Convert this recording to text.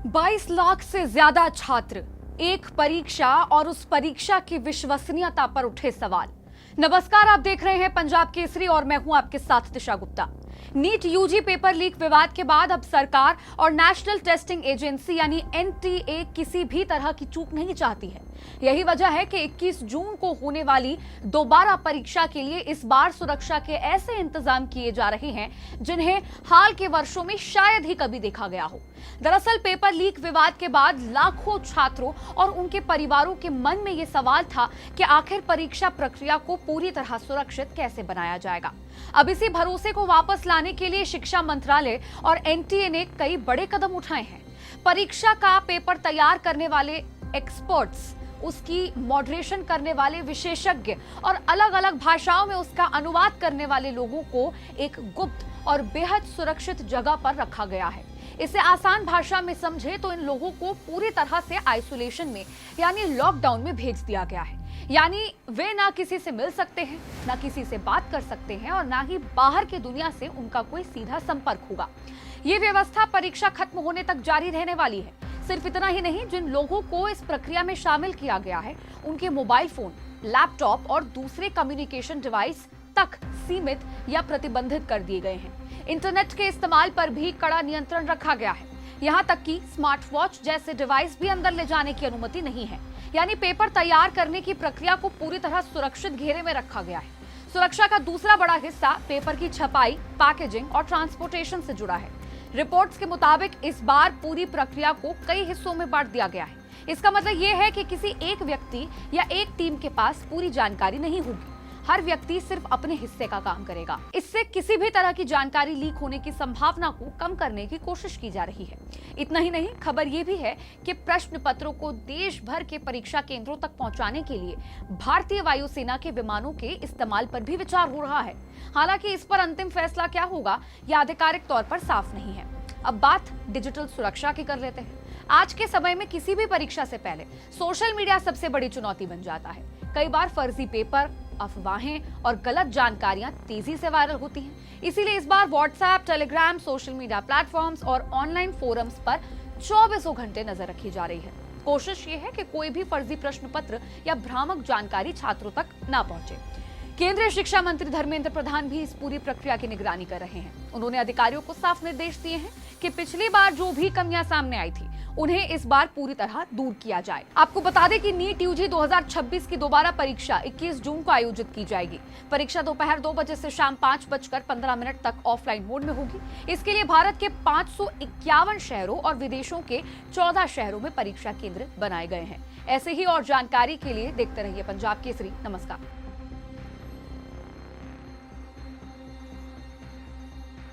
22 लाख से ज्यादा छात्र, एक परीक्षा और उस परीक्षा की विश्वसनीयता पर उठे सवाल। नमस्कार, आप देख रहे हैं पंजाब केसरी और मैं हूं आपके साथ Disha Gupta. NEET UG paper leak विवाद के बाद अब सरकार और नेशनल टेस्टिंग एजेंसी यानी एनटीए किसी भी तरह की चूक नहीं चाहती है। यही वजह है कि 21 जून को होने वाली दोबारा परीक्षा के लिए इस बार सुरक्षा के ऐसे इंतजाम किए जा रहे हैं जिन्हें हाल के वर्षों में शायद ही कभी देखा गया हो। दरअसल पेपर लीक विवाद के बाद लाखों छात्रों और उनके परिवारों के मन में यह सवाल था कि आखिर परीक्षा प्रक्रिया को पूरी तरह सुरक्षित कैसे बनाया जाएगा। अब इसी भरोसे को वापस लाने के लिए शिक्षा मंत्रालय और एनटीए ने कई बड़े कदम उठाए हैं। परीक्षा का पेपर तैयार करने वाले एक्सपर्ट्स, उसकी मॉडरेशन करने वाले विशेषज्ञ और अलग अलग भाषाओं में उसका अनुवाद करने वाले लोगों को एक गुप्त और बेहद सुरक्षित जगह पर रखा गया है। इसे आसान भाषा में समझे तो इन लोगों को पूरी तरह से आइसोलेशन में यानी लॉकडाउन में भेज दिया गया है। यानी वे ना किसी से मिल सकते हैं, ना किसी से बात कर सकते हैं और ना ही बाहर की दुनिया से उनका कोई सीधा संपर्क होगा। ये व्यवस्था परीक्षा खत्म होने तक जारी रहने वाली है। सिर्फ इतना ही नहीं, जिन लोगों को इस प्रक्रिया में शामिल किया गया है उनके मोबाइल फोन, लैपटॉप और दूसरे कम्युनिकेशन डिवाइस तक सीमित या प्रतिबंधित कर दिए गए हैं। इंटरनेट के इस्तेमाल पर भी कड़ा नियंत्रण रखा गया है। यहाँ तक कि स्मार्ट वॉच जैसे डिवाइस भी अंदर ले जाने की अनुमति नहीं है। यानी पेपर तैयार करने की प्रक्रिया को पूरी तरह सुरक्षित घेरे में रखा गया है। सुरक्षा का दूसरा बड़ा हिस्सा पेपर की छपाई, पैकेजिंग और ट्रांसपोर्टेशन से जुड़ा है। रिपोर्ट्स के मुताबिक इस बार पूरी प्रक्रिया को कई हिस्सों में बांट दिया गया है। इसका मतलब यह है कि किसी एक व्यक्ति या एक टीम के पास पूरी जानकारी नहीं होगी। हर व्यक्ति सिर्फ अपने हिस्से का काम करेगा। इससे किसी भी तरह की जानकारी लीक होने की संभावना को कम करने की कोशिश की जा रही है। इतना ही नहीं, खबर यह भी है कि प्रश्न पत्रों को देश भर के परीक्षा केंद्रों तक पहुंचाने के लिए भारतीय वायुसेना के विमानों के इस्तेमाल पर भी विचार हो रहा है। हालांकि इस पर अंतिम फैसला क्या होगा यह आधिकारिक तौर पर साफ नहीं है। अब बात डिजिटल सुरक्षा की कर लेते हैं। आज के समय में किसी भी परीक्षा से पहले सोशल मीडिया सबसे बड़ी चुनौती बन जाता है। कई बार फर्जी पेपर, अफवाहें और गलत जानकारियां तेजी से वायरल होती हैं। इसीलिए इस बार WhatsApp, Telegram, social media platforms और ऑनलाइन फोरम्स पर 24 घंटे नजर रखी जा रही है। कोशिश ये है कि कोई भी फर्जी प्रश्न पत्र या भ्रामक जानकारी छात्रों तक न पहुंचे। केंद्रीय शिक्षा मंत्री धर्मेंद्र प्रधान भी इस पूरी प्रक्रिया की निगरानी कर रहे हैं। उन्होंने अधिकारियों को साफ निर्देश दिए हैं कि पिछली बार जो भी कमियां सामने आई थी उन्हें इस बार पूरी तरह दूर किया जाए। आपको बता दें कि नीट यूजी 2026 की दोबारा परीक्षा 21 जून को आयोजित की जाएगी। परीक्षा दोपहर 2 बजे से शाम 5:15 तक ऑफलाइन मोड में होगी। इसके लिए भारत के 551 शहरों और विदेशों के 14 शहरों में परीक्षा केंद्र बनाए गए हैं। ऐसे ही और जानकारी के लिए देखते रहिए पंजाब केसरी। नमस्कार।